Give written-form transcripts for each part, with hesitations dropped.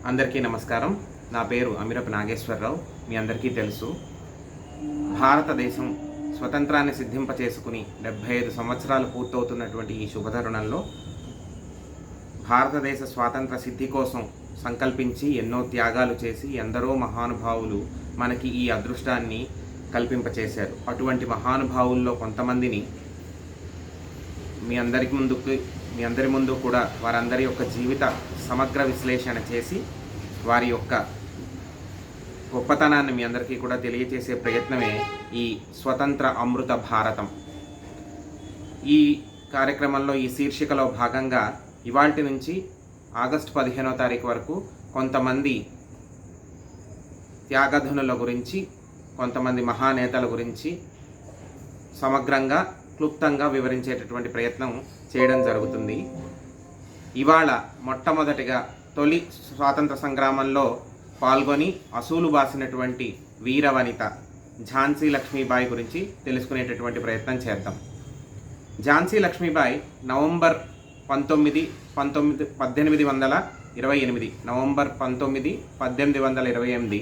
అందరికీ నమస్కారం. నా పేరు అమిరపు నాగేశ్వరరావు. మీ అందరికీ తెలుసు, భారతదేశం స్వతంత్రాన్ని సిద్ధింపచేసుకుని 75 సంవత్సరాలు పూర్తవుతున్నటువంటి ఈ శుభతరుణంలో భారతదేశ స్వాతంత్ర సిద్ధి కోసం సంకల్పించి ఎన్నో త్యాగాలు చేసి ఎందరో మహానుభావులు మనకి ఈ అదృష్టాన్ని కల్పింపచేశారు. అటువంటి మహానుభావుల్లో కొంతమందిని మీ అందరి ముందు కూడా వారందరి యొక్క జీవిత సమగ్ర విశ్లేషణ చేసి వారి యొక్క గొప్పతనాన్ని మీ అందరికీ కూడా తెలియచేసే ప్రయత్నమే ఈ స్వతంత్ర అమృత భారతం. ఈ కార్యక్రమంలో ఈ శీర్షికలో భాగంగా ఇవాల్టి నుంచి ఆగస్టు 15వ తారీఖు వరకు కొంతమంది త్యాగధనుల గురించి, కొంతమంది మహానేతల గురించి సమగ్రంగా క్లుప్తంగా వివరించేటటువంటి ప్రయత్నం చేయడం జరుగుతుంది. ఇవాళ మొట్టమొదటిగా తొలి స్వాతంత్ర సంగ్రామంలో పాల్గొని అసూలు బాసినటువంటి వీరవనిత ఝాన్సీ లక్ష్మీబాయి గురించి తెలుసుకునేటటువంటి ప్రయత్నం చేద్దాం. ఝాన్సీ లక్ష్మీబాయి నవంబర్ 19, 1828 నవంబర్ 19, 1828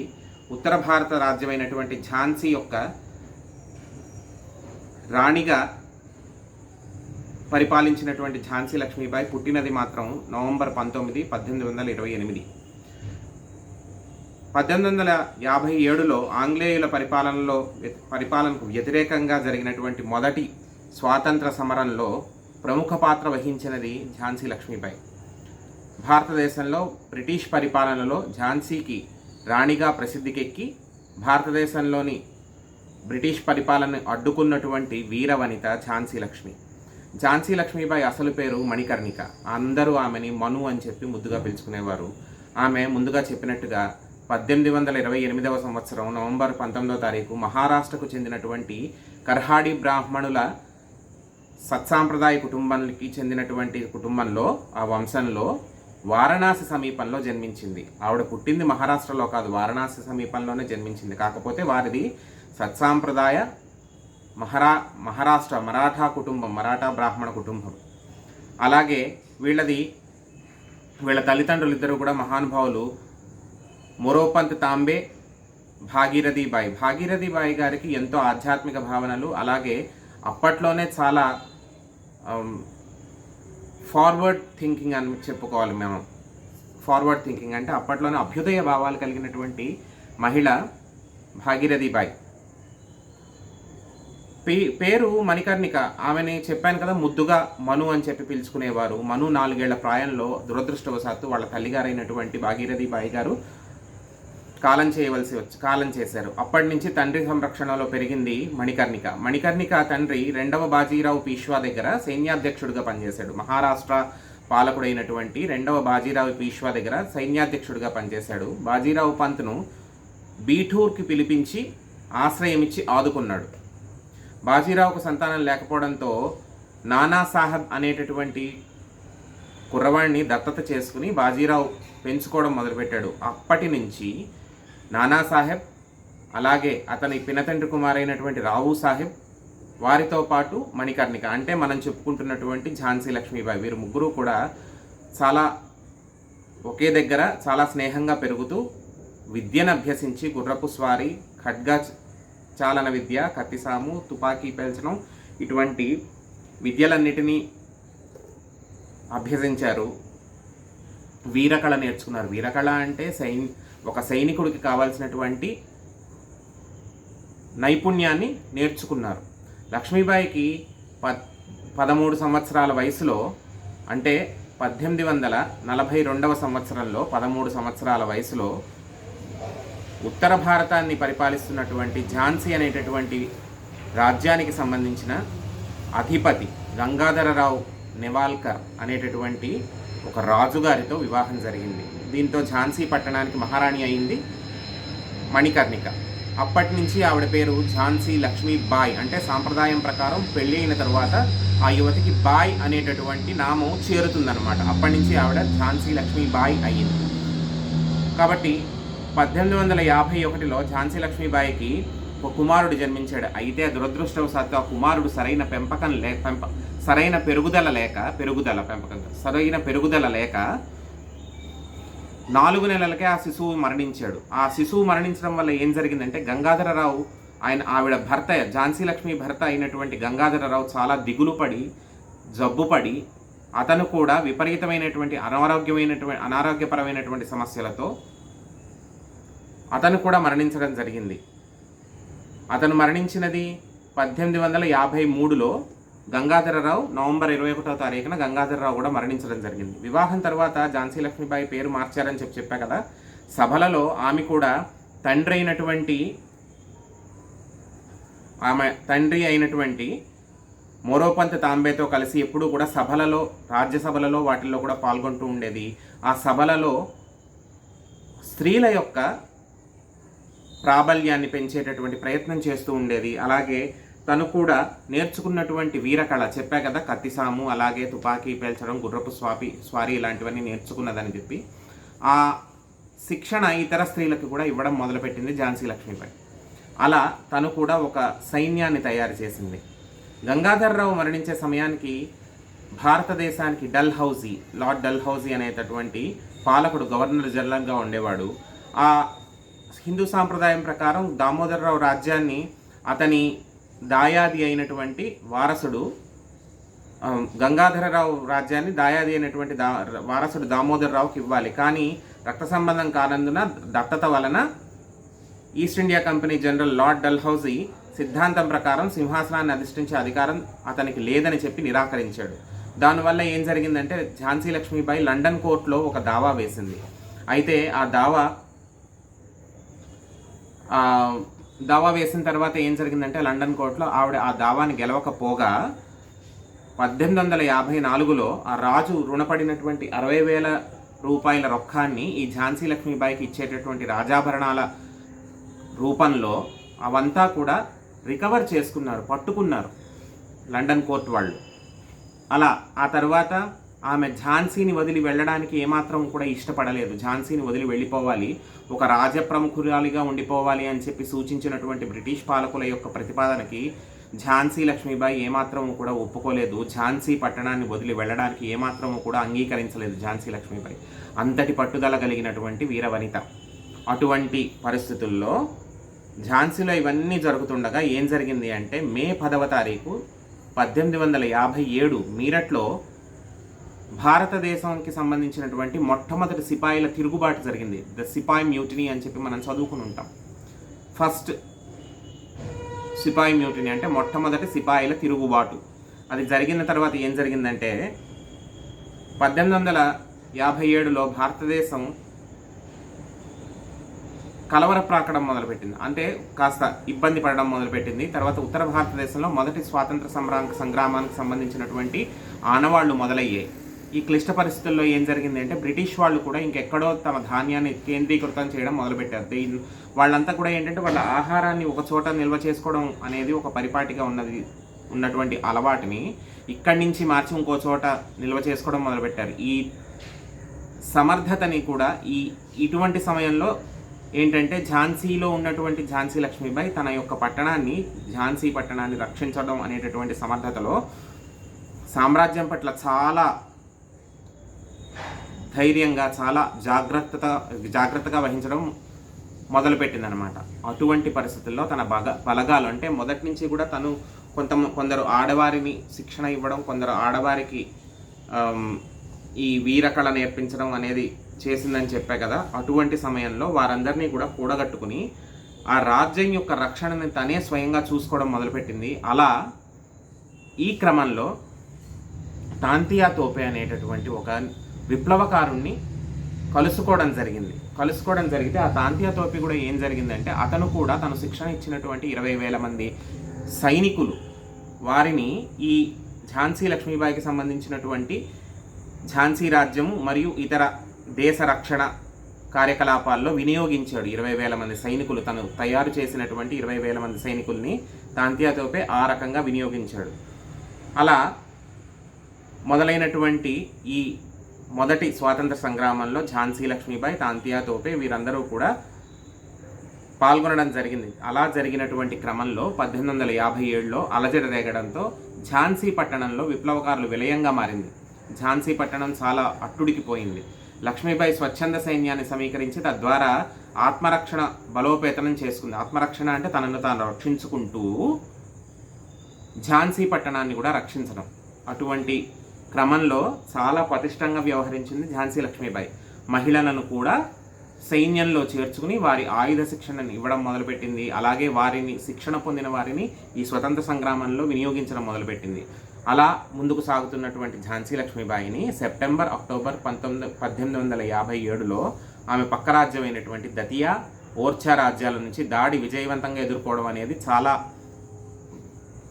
ఉత్తర భారత రాజ్యమైనటువంటి ఝాన్సీ యొక్క రాణిగా పరిపాలించినటువంటి ఝాన్సీ లక్ష్మీబాయి పుట్టినది మాత్రం నవంబర్ 19, 1828. 1857లో ఆంగ్లేయుల పరిపాలనకు వ్యతిరేకంగా జరిగినటువంటి మొదటి స్వాతంత్ర సమరంలో ప్రముఖ పాత్ర వహించినది ఝాన్సీ లక్ష్మీబాయి. భారతదేశంలో బ్రిటిష్ పరిపాలనలో ఝాన్సీకి రాణిగా ప్రసిద్ధికెక్కి భారతదేశంలోని బ్రిటిష్ పరిపాలనను అడ్డుకున్నటువంటి వీరవనిత ఝాన్సీ లక్ష్మీబాయి అసలు పేరు మణికర్ణిక. అందరూ ఆమెని మను అని చెప్పి ముద్దుగా పిలుచుకునేవారు. ఆమె ముందుగా చెప్పినట్టుగా 1828వ సంవత్సరం నవంబర్ 19వ తారీఖు మహారాష్ట్రకు చెందినటువంటి కర్హాడి బ్రాహ్మణుల సత్సాంప్రదాయ కుటుంబానికి చెందినటువంటి కుటుంబంలో, ఆ వంశంలో వారణాసి సమీపంలో జన్మించింది. ఆవిడ పుట్టింది మహారాష్ట్రలో కాదు, వారణాసి సమీపంలోనే జన్మించింది. కాకపోతే వారిది సత్సాంప్రదాయ మరాఠా బ్రాహ్మణ కుటుంబం. అలాగే వీళ్ళ తల్లిదండ్రులు ఇద్దరు కూడా మహానుభావులు. మొరోపంత్ తాంబే, భాగీరథీబాయి గారికి ఎంతో ఆధ్యాత్మిక భావనలు, అలాగే అప్పట్లోనే చాలా ఫార్వర్డ్ థింకింగ్ అని చెప్పుకోవాలి మేము. ఫార్వర్డ్ థింకింగ్ అంటే అప్పట్లోనే అభ్యుదయ భావాలు కలిగినటువంటి మహిళ భాగీరథీబాయి. పేరు మణికర్ణిక. ఆమెని చెప్పాను కదా, ముద్దుగా మను అని చెప్పి పిలుచుకునేవారు. మను 4 ఏళ్ల ప్రాయంలో దురదృష్టవశాత్తు వాళ్ళ తల్లిగారైనటువంటి భాగీరథీబాయి గారు కాలం చేశారు. అప్పటి నుంచి తండ్రి సంరక్షణలో పెరిగింది మణికర్ణిక తండ్రి 2వ బాజీరావు పీష్వా దగ్గర సైన్యాధ్యక్షుడిగా పనిచేశాడు. మహారాష్ట్ర పాలకుడైనటువంటి 2వ బాజీరావు పీష్వా దగ్గర సైన్యాధ్యక్షుడిగా పనిచేశాడు. బాజీరావు పంత్ను బీఠూర్కి పిలిపించి ఆశ్రయమిచ్చి ఆదుకున్నాడు. బాజీరావుకు సంతానం లేకపోవడంతో నానాసాహెబ్ అనేటటువంటి కుర్రవాణ్ణి దత్తత చేసుకుని బాజీరావు పెంచుకోవడం మొదలుపెట్టాడు. అప్పటి నుంచి నానాసాహెబ్, అలాగే అతని పినతండ్రి కుమారైనటువంటి రావు సాహెబ్, వారితో పాటు మణికర్ణిక అంటే మనం చెప్పుకుంటున్నటువంటి ఝాన్సీ లక్ష్మీబాయి, వీరు ముగ్గురు కూడా ఒకే దగ్గర చాలా స్నేహంగా పెరుగుతూ విద్యను అభ్యసించి గుర్రపు స్వారీ, ఖడ్గా చాలన విద్య, కత్తిసాము, తుపాకీ పేల్చడం ఇటువంటి విద్యలన్నిటినీ అభ్యసించారు. వీరకళ నేర్చుకున్నారు. వీరకళ అంటే ఒక సైనికుడికి కావాల్సినటువంటి నైపుణ్యాన్ని నేర్చుకున్నారు. లక్ష్మీబాయికి 13 సంవత్సరాల వయసులో, అంటే 1842వ సంవత్సరంలో 13 సంవత్సరాల వయసులో ఉత్తర భారతాన్ని పరిపాలిస్తున్నటువంటి ఝాన్సీ అనేటటువంటి రాజ్యానికి సంబంధించిన అధిపతి గంగాధరరావు నెవాల్కర్ అనేటటువంటి ఒక రాజుగారితో వివాహం జరిగింది. దీంతో ఝాన్సీ పట్టణానికి మహారాణి అయింది మణికర్ణిక. అప్పటి నుంచి ఆవిడ పేరు ఝాన్సీ లక్ష్మీబాయి. అంటే సాంప్రదాయం ప్రకారం పెళ్ళి అయిన తర్వాత ఆ యువతికి బాయ్ అనేటటువంటి నామం చేరుతుందన్నమాట. అప్పటి నుంచి ఆవిడ ఝాన్సీ లక్ష్మీబాయి అయ్యింది. కాబట్టి 1851లో ఝాన్సీ లక్ష్మీబాయికి ఒక కుమారుడు జన్మించాడు. అయితే దురదృష్టవశాత్తు ఆ కుమారుడు సరైన పెరుగుదల లేక 4 నెలలకే ఆ శిశువు మరణించాడు. ఆ శిశువు మరణించడం వల్ల ఏం జరిగిందంటే ఆవిడ భర్త, ఝాన్సీ లక్ష్మి భర్త అయినటువంటి గంగాధరరావు చాలా దిగులు పడి, జబ్బుపడి, అతను కూడా విపరీతమైనటువంటి అనారోగ్యపరమైనటువంటి సమస్యలతో అతను కూడా మరణించడం జరిగింది. అతను మరణించినది 1853లో. గంగాధరరావు నవంబర్ 21వ తారీఖున గంగాధరరావు కూడా మరణించడం జరిగింది. వివాహం తర్వాత ఝాన్సీ లక్ష్మీబాయి పేరు మార్చారని చెప్పా కదా. సభలలో ఆమె కూడా తండ్రి అయినటువంటి మోరోపంత్ తాంబేతో కలిసి ఎప్పుడూ కూడా సభలలో, రాజ్యసభలలో వాటిల్లో కూడా పాల్గొంటూ ఉండేది. ఆ సభలలో స్త్రీల యొక్క ప్రాబల్యాన్ని పెంచేటటువంటి ప్రయత్నం చేస్తూ ఉండేది. అలాగే తను కూడా నేర్చుకున్నటువంటి వీరకళ చెప్పా కదా, కత్తిసాము, అలాగే తుపాకీ పేల్చడం, గుర్రపు స్వారీ ఇలాంటివన్నీ నేర్చుకున్నదని చెప్పి ఆ శిక్షణ ఇతర స్త్రీలకు కూడా ఇవ్వడం మొదలుపెట్టింది ఝాన్సీ లక్ష్మీబాయి. అలా తను కూడా ఒక సైన్యాన్ని తయారు చేసింది. గంగాధరరావు మరణించే సమయానికి భారతదేశానికి లార్డ్ డల్హౌజీ అనేటటువంటి పాలకుడు, గవర్నర్ జనరల్గా ఉండేవాడు. ఆ హిందూ సాంప్రదాయం ప్రకారం దామోదరరావు రాజ్యాన్ని అతని దాయాది అయినటువంటి వారసుడు, గంగాధరరావు రాజ్యాన్ని దాయాది అయినటువంటి వారసుడు దామోదరరావుకి ఇవ్వాలి. కానీ రక్త సంబంధం కానందున దత్తత వలన East India Company general Lord Dalhousie సిద్ధాంతం ప్రకారం సింహాసనాన్ని అధిష్ఠించే అధికారం అతనికి లేదని చెప్పి నిరాకరించాడు. దానివల్ల ఏం జరిగిందంటే ఝాన్సీ లక్ష్మీబాయి లండన్ కోర్టులో ఒక దావా వేసింది. అయితే ఆ దావా వేసిన తర్వాత ఏం జరిగిందంటే లండన్ కోర్టులో ఆవిడ ఆ దావాని గెలవకపోగా 1854లో ఆ రాజు రుణపడినటువంటి 60,000 రూపాయల రొక్కాన్ని ఈ ఝాన్సీ లక్ష్మీబాయికి ఇచ్చేటటువంటి రాజాభరణాల రూపంలో అవంతా కూడా రికవర్ చేసుకున్నారు, పట్టుకున్నారు లండన్ కోర్టు వాళ్ళు. అలా ఆ తర్వాత ఆమె ఝాన్సీని వదిలి వెళ్ళడానికి ఏమాత్రం కూడా ఇష్టపడలేదు. ఝాన్సీని వదిలి వెళ్ళిపోవాలి, ఒక రాజప్రముఖురాలిగా ఉండిపోవాలి అని చెప్పి సూచించినటువంటి బ్రిటిష్ పాలకుల యొక్క ప్రతిపాదనకి ఝాన్సీ లక్ష్మీబాయి ఏమాత్రం కూడా ఒప్పుకోలేదు. ఝాన్సీ పట్టణాన్ని వదిలి వెళ్ళడానికి ఏమాత్రం కూడా అంగీకరించలేదు ఝాన్సీ లక్ష్మీబాయి. అంతటి పట్టుదల కలిగినటువంటి వీరవనిత. అటువంటి పరిస్థితుల్లో ఝాన్సీలో ఇవన్నీ జరుగుతుండగా ఏం జరిగింది అంటే మే 10వ తారీఖు 1857 మీరట్లో భారతదేశానికి సంబంధించినటువంటి మొట్టమొదటి సిపాయిల తిరుగుబాటు జరిగింది. ద సిపాయి మ్యూటినీ అని చెప్పి మనం చదువుకుని ఉంటాం. ఫస్ట్ సిపాయి మ్యూటినీ అంటే మొట్టమొదటి సిపాయిల తిరుగుబాటు. అది జరిగిన తర్వాత ఏం జరిగిందంటే 1857లో భారతదేశం కలవరప్రాకడం మొదలుపెట్టింది, అంటే కాస్త ఇబ్బంది పడడం మొదలుపెట్టింది. తర్వాత ఉత్తర భారతదేశంలో మొదటి స్వాతంత్ర సంగ్రామానికి సంబంధించినటువంటి ఆనవాళ్లు మొదలయ్యాయి. ఈ క్లిష్ట పరిస్థితుల్లో ఏం జరిగింది అంటే బ్రిటిష్ వాళ్ళు కూడా ఇంకెక్కడో తమ ధాన్యాన్ని కేంద్రీకృతం చేయడం మొదలుపెట్టారు. వాళ్ళంతా కూడా ఏంటంటే వాళ్ళ ఆహారాన్ని ఒక చోట నిల్వ చేసుకోవడం అనేది ఒక పరిపాటిగా ఉన్నటువంటి అలవాటుని ఇక్కడి నుంచి మార్చి ఇంకో చోట నిల్వ చేసుకోవడం మొదలుపెట్టారు. ఈ సమర్థతని కూడా ఇటువంటి సమయంలో ఏంటంటే ఝాన్సీలో ఉన్నటువంటి ఝాన్సీ లక్ష్మీబాయి తన యొక్క ఝాన్సీ పట్టణాన్ని రక్షించడం అనేటటువంటి సమర్థతలో సామ్రాజ్యం పట్ల చాలా ధైర్యంగా, చాలా జాగ్రత్తగా వహించడం మొదలుపెట్టిందనమాట. అటువంటి పరిస్థితుల్లో తన బలగాలు అంటే మొదటి నుంచి కూడా తను కొందరు ఆడవారిని శిక్షణ ఇవ్వడం, కొందరు ఆడవారికి ఈ వీరకళ నేర్పించడం అనేది చేసిందని చెప్పా కదా. అటువంటి సమయంలో వారందరినీ కూడా కూడగట్టుకుని ఆ రాజ్యం యొక్క రక్షణని తనే స్వయంగా చూసుకోవడం మొదలుపెట్టింది. అలా ఈ క్రమంలో తాంతియా తోపే అనేటటువంటి ఒక విప్లవకారుణ్ణి కలుసుకోవడం జరిగితే ఆ తాంతియా తోపే కూడా ఏం జరిగిందంటే అతను కూడా తను శిక్షణ ఇచ్చినటువంటి 20,000 మంది సైనికులు వారిని ఈ ఝాన్సీ లక్ష్మీబాయికి సంబంధించినటువంటి ఝాన్సీ రాజ్యము మరియు ఇతర దేశ రక్షణ కార్యకలాపాల్లో వినియోగించాడు. 20,000 మంది సైనికులు, తను తయారు చేసినటువంటి 20,000 మంది సైనికుల్ని తాంతియా తోపే ఆ రకంగా వినియోగించాడు. అలా మొదలైనటువంటి ఈ మొదటి స్వాతంత్ర సంగ్రామంలో ఝాన్సీ లక్ష్మీబాయి, తాంతియా తోపే వీరందరూ కూడా పాల్గొనడం జరిగింది. అలా జరిగినటువంటి క్రమంలో 1857లో అలజడి రేగడంతో ఝాన్సీ పట్టణంలో విప్లవకారులు విలయంగా మారింది. ఝాన్సీ పట్టణం చాలా అట్టుడికిపోయింది. లక్ష్మీబాయి స్వచ్ఛంద సైన్యాన్ని సమీకరించి తద్వారా ఆత్మరక్షణ బలోపేతనం చేసుకుంది. ఆత్మరక్షణ అంటే తనను తాను రక్షించుకుంటూ ఝాన్సీ పట్టణాన్ని కూడా రక్షించడం. అటువంటి క్రమంలో చాలా పటిష్టంగా వ్యవహరించింది ఝాన్సీ లక్ష్మీబాయి. మహిళలను కూడా సైన్యంలో చేర్చుకుని వారి ఆయుధ శిక్షణను ఇవ్వడం మొదలుపెట్టింది. అలాగే వారిని శిక్షణ పొందిన వారిని ఈ స్వతంత్ర సంగ్రామంలో వినియోగించడం మొదలుపెట్టింది. అలా ముందుకు సాగుతున్నటువంటి ఝాన్సీ లక్ష్మీబాయిని సెప్టెంబర్ అక్టోబర్ 1857లో ఆమె పక్క రాజ్యమైనటువంటి దతియా, ఓర్చా రాజ్యాల నుంచి దాడి విజయవంతంగా ఎదుర్కోవడం అనేది చాలా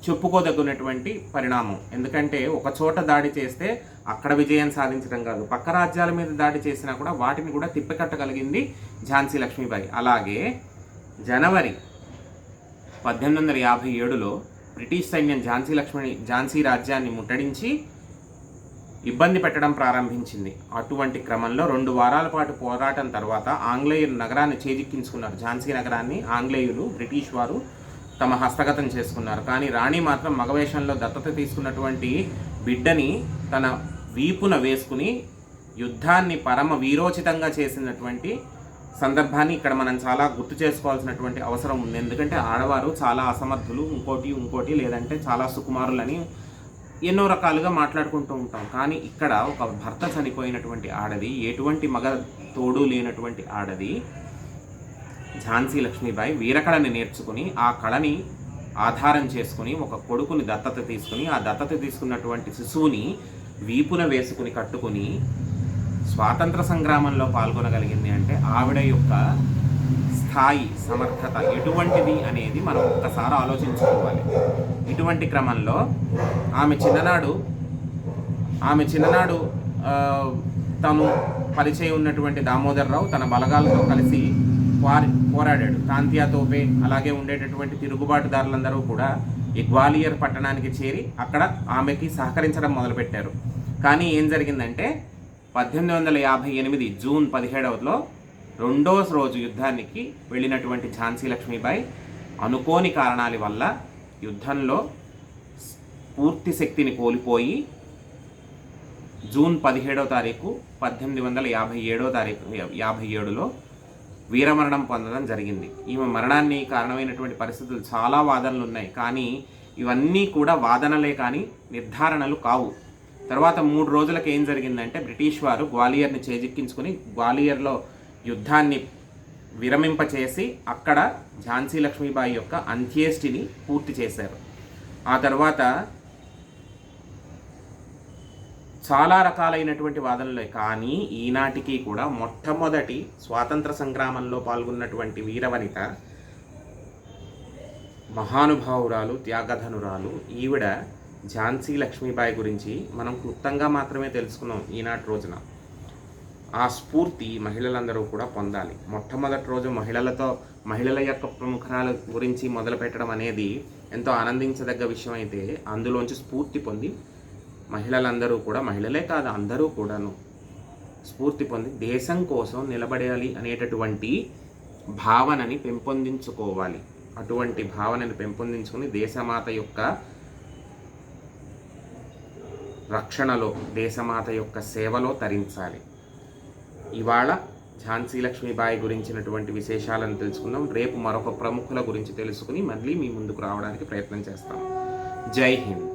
చెప్పుకోదగినటువంటి పరిణామం. ఎందుకంటే ఒక చోట దాడి చేస్తే అక్కడ విజయం సాధించడం కాదు, పక్క రాజ్యాల మీద దాడి చేసినా కూడా వాటిని కూడా తిప్పికట్టగలిగింది ఝాన్సీ లక్ష్మీబాయి. అలాగే జనవరి 1857లో బ్రిటిష్ సైన్యం ఝాన్సీ రాజ్యాన్ని ముట్టడించి ఇబ్బంది పెట్టడం ప్రారంభించింది. అటువంటి క్రమంలో 2 వారాల పాటు పోరాటం తర్వాత ఆంగ్లేయులు నగరాన్ని చేజిక్కించుకున్నారు. ఝాన్సీ నగరాన్ని ఆంగ్లేయులు, బ్రిటిష్ వారు తమ హస్తగతం చేసుకున్నారు. కానీ రాణి మాత్రం మగవేషంలో దత్తత తీసుకున్నటువంటి బిడ్డని తన వీపున వేసుకుని యుద్ధాన్ని పరమ వీరోచితంగా చేసినటువంటి సందర్భాన్ని ఇక్కడ మనం చాలా గుర్తు చేసుకోవాల్సినటువంటి అవసరం ఉంది. ఎందుకంటే ఆడవారు చాలా అసమర్థులు, ఇంకోటి లేదంటే చాలా సుకుమారులని ఎన్నో రకాలుగా మాట్లాడుకుంటూ ఉంటాం. కానీ ఇక్కడ ఒక భర్త చనిపోయినటువంటి ఆడది, ఎటువంటి మగ తోడు లేనటువంటి ఆడది ఝాన్సీ లక్ష్మీబాయి వీరకళని నేర్చుకుని ఆ కళని ఆధారం చేసుకుని ఒక కొడుకుని దత్తత తీసుకుని ఆ దత్తత తీసుకున్నటువంటి శిశువుని వీపున వేసుకుని కట్టుకుని స్వాతంత్ర సంగ్రామంలో పాల్గొనగలిగింది. అంటే ఆవిడ యొక్క స్థాయి, సమర్థత ఎటువంటిది అనేది మనం ఒక్కసారి ఆలోచించుకోవాలి. ఇటువంటి క్రమంలో ఆమె చిన్ననాడు తను పరిచయం ఉన్నటువంటి దామోదర్రావు తన బలగాలతో కలిసి పోరాడాడు. తాంతియా తోపే అలాగే ఉండేటటువంటి తిరుగుబాటుదారులందరూ కూడా ఈ గ్వాలియర్ పట్టణానికి చేరి అక్కడ ఆమెకి సహకరించడం మొదలుపెట్టారు. కానీ ఏం జరిగిందంటే 1858 జూన్ 17లో రెండో రోజు యుద్ధానికి వెళ్ళినటువంటి ఝాన్సీ లక్ష్మీబాయి అనుకోని కారణాల వల్ల యుద్ధంలో పూర్తి శక్తిని కోల్పోయి జూన్ 17వ తారీఖు 1857లో వీరమరణం పొందడం జరిగింది. ఈమె మరణాన్ని కారణమైనటువంటి పరిస్థితులు చాలా వాదనలు ఉన్నాయి. కానీ ఇవన్నీ కూడా వాదనలే కానీ నిర్ధారణలు కావు. తర్వాత 3 రోజులకు ఏం జరిగిందంటే బ్రిటిష్ వారు గ్వాలియర్ని చేజిక్కించుకుని గ్వాలియర్లో యుద్ధాన్ని విరమింపచేసి అక్కడ ఝాన్సీ లక్ష్మీబాయి యొక్క అంత్యేష్టిని పూర్తి చేశారు. ఆ తర్వాత చాలా రకాలైనటువంటి వాదనలే కానీ ఈనాటికి కూడా మొట్టమొదటి స్వాతంత్ర సంగ్రామంలో పాల్గొన్నటువంటి వీరవనిత, మహానుభావురాలు, త్యాగధనురాలు ఈవిడ ఝాన్సీ లక్ష్మీబాయి గురించి మనం క్లుప్తంగా మాత్రమే తెలుసుకున్నాం ఈనాటి రోజున. ఆ స్ఫూర్తి మహిళలందరూ కూడా పొందాలి. మొట్టమొదటి రోజు మహిళల యొక్క ప్రముఖాల గురించి మొదలుపెట్టడం అనేది ఎంతో ఆనందించదగ్గ విషయం అయితే అందులోంచి స్ఫూర్తి పొంది మహిళలందరూ కూడా, మహిళలే కాదు అందరూ కూడాను స్ఫూర్తి పొంది దేశం కోసం నిలబడాలి అనేటటువంటి భావనని పెంపొందించుకోవాలి. అటువంటి భావనని పెంపొందించుకుని దేశమాత యొక్క రక్షణలో, దేశమాత యొక్క సేవలో తరించాలి. ఇవాళ ఝాన్సీ లక్ష్మీబాయి గురించినటువంటి విశేషాలను తెలుసుకుందాం. రేపు మరొక ప్రముఖుల గురించి తెలుసుకుని మళ్ళీ మీ ముందుకు రావడానికి ప్రయత్నం చేస్తాం. జై హింద్.